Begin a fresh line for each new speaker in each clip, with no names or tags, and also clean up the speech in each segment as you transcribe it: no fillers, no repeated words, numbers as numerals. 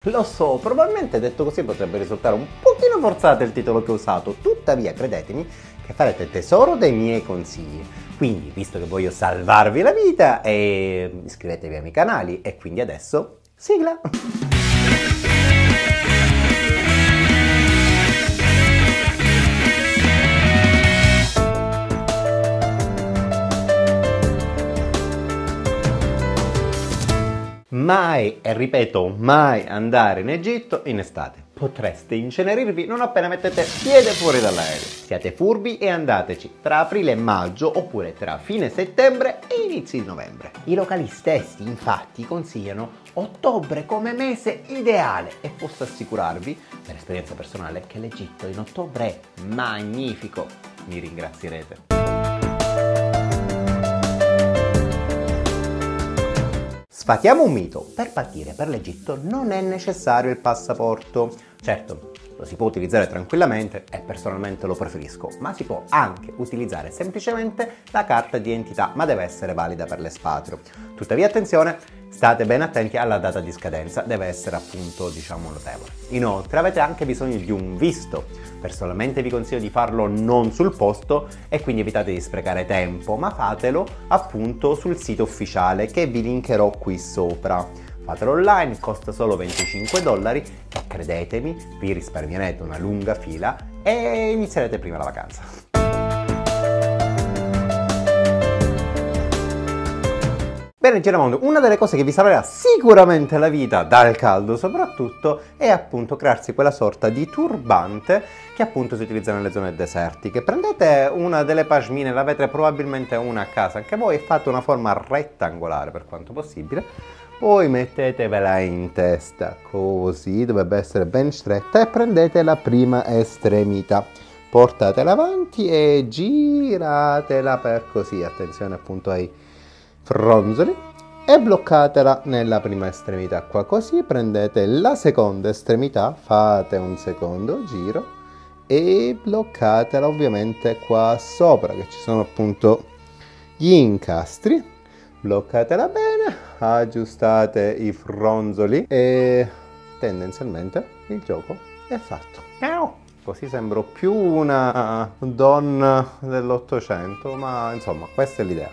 Lo so, probabilmente detto così potrebbe risultare un pochino forzato il titolo che ho usato, tuttavia credetemi che farete tesoro dei miei consigli. Quindi, visto che voglio salvarvi la vita, iscrivetevi ai miei canali e quindi adesso, sigla! Mai, e ripeto, mai andare in Egitto in estate. Potreste incenerirvi non appena mettete piede fuori dall'aereo. Siate furbi e andateci tra aprile e maggio oppure tra fine settembre e inizi di novembre. I locali stessi infatti consigliano ottobre come mese ideale e posso assicurarvi, per esperienza personale, che l'Egitto in ottobre è magnifico. Mi ringrazierete. Sfatiamo un mito, per partire per l'Egitto non è necessario il passaporto. Certo, lo si può utilizzare tranquillamente e personalmente lo preferisco, ma si può anche utilizzare semplicemente la carta di identità, ma deve essere valida per l'espatrio. Tuttavia attenzione, state ben attenti alla data di scadenza, deve essere appunto notevole. Inoltre avete anche bisogno di un visto. Personalmente vi consiglio di farlo non sul posto e quindi evitate di sprecare tempo, ma fatelo appunto sul sito ufficiale che vi linkerò qui sopra. Fatelo online, costa solo $25 e credetemi, vi risparmierete una lunga fila e inizierete prima la vacanza. Bene Giramondo, una delle cose che vi salverà sicuramente la vita dal caldo soprattutto è appunto crearsi quella sorta di turbante che appunto si utilizza nelle zone desertiche. Prendete una delle pashmine, la avete probabilmente una a casa anche voi e fate una forma rettangolare per quanto possibile. Poi mettetevela in testa, così dovrebbe essere ben stretta e prendete la prima estremità. Portatela avanti e giratela per così, attenzione appunto ai fronzoli e bloccatela nella prima estremità qua, così prendete la seconda estremità, fate un secondo giro e bloccatela ovviamente qua sopra che ci sono appunto gli incastri, bloccatela bene, aggiustate i fronzoli e tendenzialmente il gioco è fatto. Così sembro più una donna dell'Ottocento, ma insomma questa è l'idea.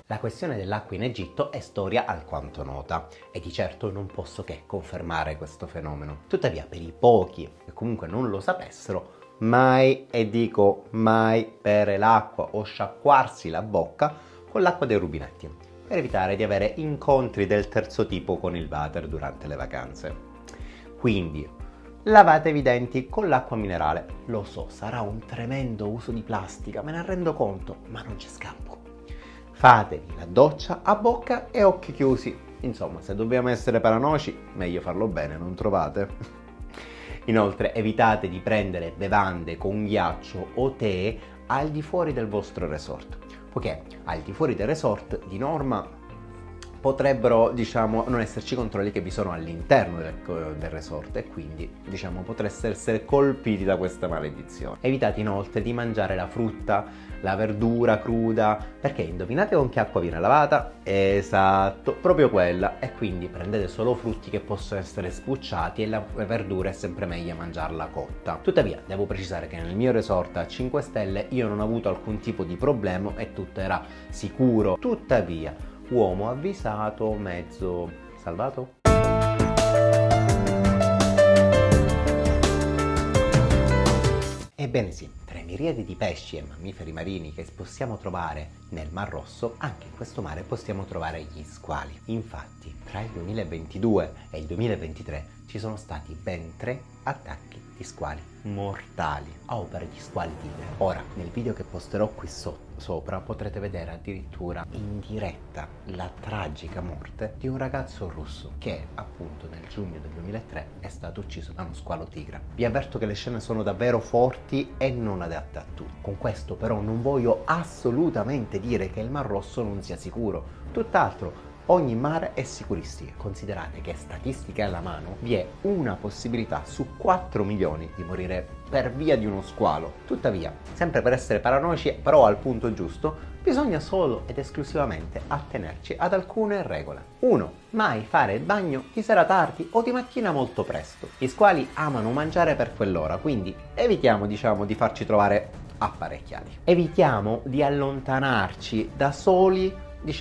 La questione dell'acqua in Egitto è storia alquanto nota e di certo non posso che confermare questo fenomeno. Tuttavia, per i pochi che comunque non lo sapessero, mai, e dico mai, bere l'acqua o sciacquarsi la bocca con l'acqua dei rubinetti, per evitare di avere incontri del terzo tipo con il water durante le vacanze. Quindi, lavatevi i denti con l'acqua minerale. Lo so, sarà un tremendo uso di plastica, me ne rendo conto, ma non c'è scampo. Fatevi la doccia a bocca e occhi chiusi. Insomma, se dobbiamo essere paranoici, meglio farlo bene, non trovate? Inoltre, evitate di prendere bevande con ghiaccio o tè al di fuori del vostro resort, poiché al di fuori del resort, di norma, potrebbero, non esserci controlli che vi sono all'interno del resort e quindi, potreste essere colpiti da questa maledizione. Evitate inoltre di mangiare la frutta, la verdura cruda, perché indovinate con che acqua viene lavata? Esatto, proprio quella. E quindi prendete solo frutti che possono essere sbucciati e la verdura è sempre meglio mangiarla cotta. Tuttavia, devo precisare che nel mio resort a 5 stelle io non ho avuto alcun tipo di problema e tutto era sicuro. Tuttavia, uomo avvisato, mezzo salvato? Ebbene sì, tra i miriadi di pesci e mammiferi marini che possiamo trovare nel Mar Rosso, anche in questo mare possiamo trovare gli squali. Infatti, tra il 2022 e il 2023 ci sono stati ben 3 attacchi di squali mortali a opera di squali tigre. Ora, nel video che posterò qui sopra potrete vedere addirittura in diretta la tragica morte di un ragazzo russo che appunto nel giugno del 2003 è stato ucciso da uno squalo tigre. Vi avverto che le scene sono davvero forti e non adatte a tutti. Con questo però non voglio assolutamente dire che il Mar Rosso non sia sicuro, tutt'altro. Ogni mare è sicurissimo. Considerate che statistiche alla mano vi è una possibilità su 4 milioni di morire per via di uno squalo. Tuttavia, sempre per essere paranoici, però al punto giusto, Bisogna solo ed esclusivamente attenerci ad alcune regole. 1. Mai fare il bagno di sera tardi o di mattina molto presto. Gli squali amano mangiare per quell'ora, quindi evitiamo, di farci trovare apparecchiati. Evitiamo di allontanarci da soli,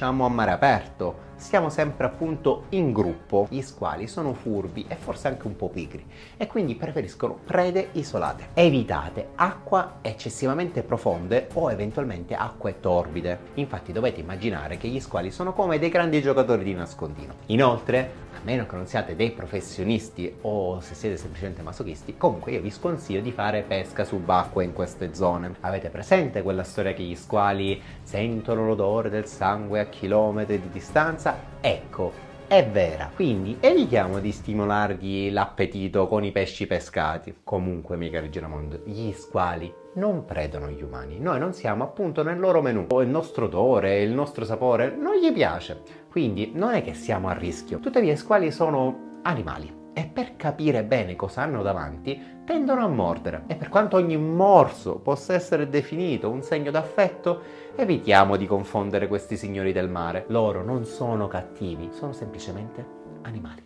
a mare aperto. Stiamo sempre appunto in gruppo. Gli squali sono furbi e forse anche un po' pigri e quindi preferiscono prede isolate. Evitate acque eccessivamente profonde o eventualmente acque torbide. Infatti dovete immaginare che gli squali sono come dei grandi giocatori di nascondino. Inoltre, a meno che non siate dei professionisti o se siete semplicemente masochisti, comunque io vi sconsiglio di fare pesca subacquea in queste zone. Avete presente quella storia che gli squali sentono l'odore del sangue a chilometri di distanza? Ecco, è vera, quindi evitiamo di stimolargli l'appetito con i pesci pescati. Comunque, miei cari giramondo, gli squali non predono gli umani, noi non siamo appunto nel loro menù, o il nostro odore, il nostro sapore non gli piace, quindi non è che siamo a rischio. Tuttavia i squali sono animali e per capire bene cosa hanno davanti tendono a mordere, e per quanto ogni morso possa essere definito un segno d'affetto, evitiamo di confondere questi signori del mare. Loro non sono cattivi, sono semplicemente animali.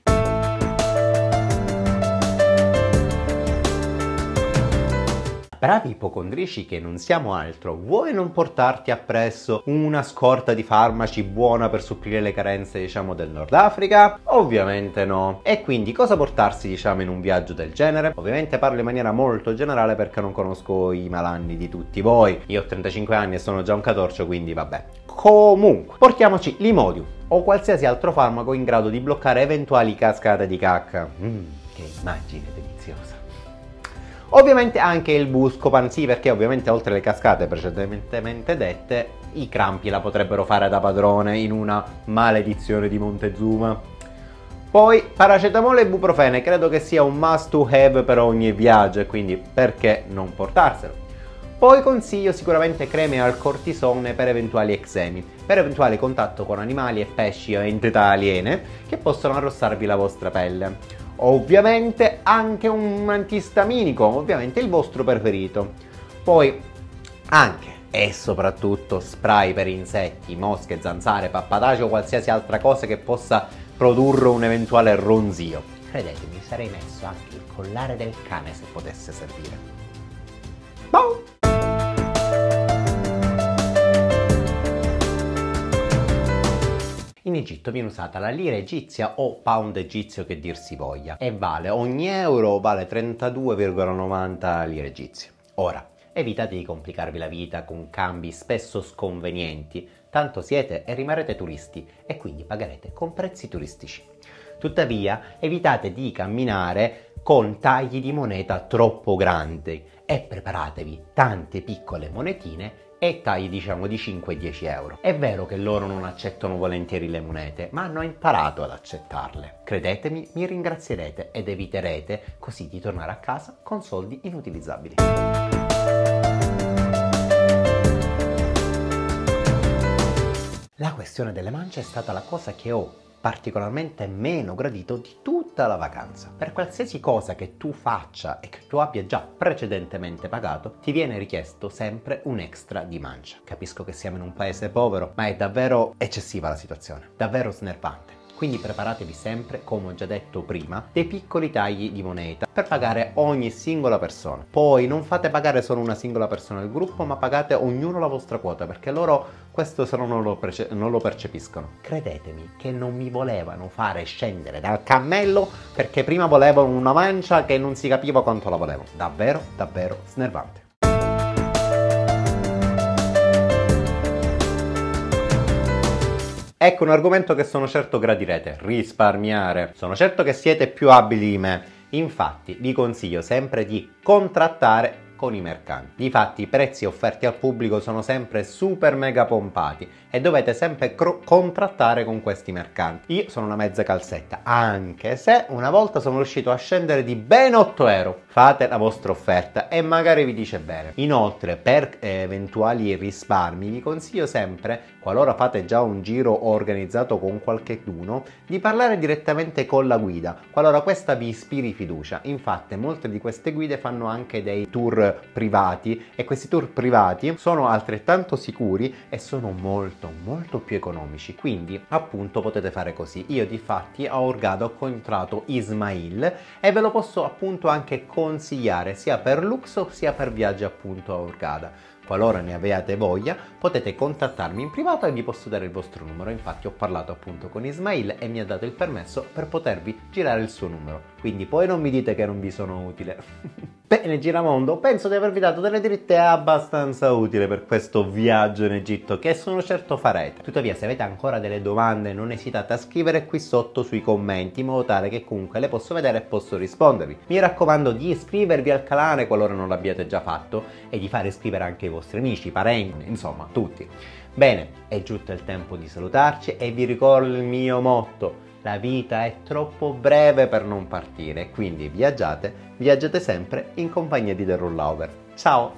Bravi ipocondrici che non siamo altro, vuoi non portarti appresso una scorta di farmaci buona per supplire le carenze, del Nord Africa? Ovviamente no. E quindi cosa portarsi, in un viaggio del genere? Ovviamente parlo in maniera molto generale perché non conosco i malanni di tutti voi. Io ho 35 anni e sono già un catorcio, quindi vabbè. Comunque, portiamoci l'Imodium o qualsiasi altro farmaco in grado di bloccare eventuali cascate di cacca. Che immagine deliziosa. Ovviamente anche il Buscopan, sì, perché ovviamente oltre alle cascate precedentemente dette, i crampi la potrebbero fare da padrone in una maledizione di Montezuma. Poi paracetamolo e ibuprofene credo che sia un must to have per ogni viaggio e quindi perché non portarselo. Poi consiglio sicuramente creme al cortisone per eventuali eczemi, per eventuale contatto con animali e pesci o entità aliene che possono arrossarvi la vostra pelle. Ovviamente anche un antistaminico, ovviamente il vostro preferito. Poi anche e soprattutto spray per insetti, mosche, zanzare, pappataci o qualsiasi altra cosa che possa produrre un eventuale ronzio. Credetemi, sarei messo anche il collare del cane se potesse servire. Boh! In Egitto viene usata la lira egizia o pound egizio che dir si voglia e ogni euro vale 32,90 lire egizie. Ora, evitate di complicarvi la vita con cambi spesso sconvenienti, tanto siete e rimarrete turisti e quindi pagherete con prezzi turistici. Tuttavia, evitate di camminare con tagli di moneta troppo grandi e preparatevi tante piccole monetine e tagli di 5 e 10 euro. È vero che loro non accettano volentieri le monete, ma hanno imparato ad accettarle. Credetemi, mi ringrazierete ed eviterete così di tornare a casa con soldi inutilizzabili. La questione delle mance è stata la cosa che ho particolarmente meno gradito di tutta la vacanza. Per qualsiasi cosa che tu faccia e che tu abbia già precedentemente pagato, ti viene richiesto sempre un extra di mancia. Capisco che siamo in un paese povero, ma è davvero eccessiva la situazione, davvero snervante. Quindi preparatevi sempre, come ho già detto prima, dei piccoli tagli di moneta per pagare ogni singola persona. Poi non fate pagare solo una singola persona del gruppo, ma pagate ognuno la vostra quota, perché loro questo se no non lo percepiscono. Credetemi che non mi volevano fare scendere dal cammello perché prima volevano una mancia che non si capiva quanto la volevano. Davvero, davvero snervante. Ecco un argomento che sono certo gradirete, risparmiare. Sono certo che siete più abili di me, infatti vi consiglio sempre di contrattare con i mercanti. Difatti i prezzi offerti al pubblico sono sempre super mega pompati e dovete sempre contrattare con questi mercanti. Io sono una mezza calzetta, anche se una volta sono riuscito a scendere di ben 8 euro. Fate la vostra offerta e magari vi dice bene. Inoltre, per eventuali risparmi vi consiglio sempre, qualora fate già un giro organizzato con qualcheduno, di parlare direttamente con la guida, qualora questa vi ispiri fiducia. Infatti molte di queste guide fanno anche dei tour tour privati, e questi tour privati sono altrettanto sicuri e sono molto più economici, quindi appunto potete fare così. Io difatti a Hurghada ho incontrato Ismail e ve lo posso appunto anche consigliare sia per Luxor sia per viaggi appunto a Hurghada. Qualora ne abbiate voglia, potete contattarmi in privato e vi posso dare il vostro numero. Infatti ho parlato appunto con Ismail e mi ha dato il permesso per potervi girare il suo numero. Quindi poi non mi dite che non vi sono utile. Bene Giramondo, penso di avervi dato delle dritte abbastanza utili per questo viaggio in Egitto, che sono certo farete. Tuttavia, se avete ancora delle domande, non esitate a scrivere qui sotto sui commenti, in modo tale che comunque le posso vedere e posso rispondervi. Mi raccomando di iscrivervi al canale qualora non l'abbiate già fatto e di far iscrivere anche i vostri amici, parenti, insomma tutti. Bene, è giunto il tempo di salutarci e vi ricordo il mio motto: la vita è troppo breve per non partire, quindi viaggiate sempre in compagnia di The Rule Lover. Ciao!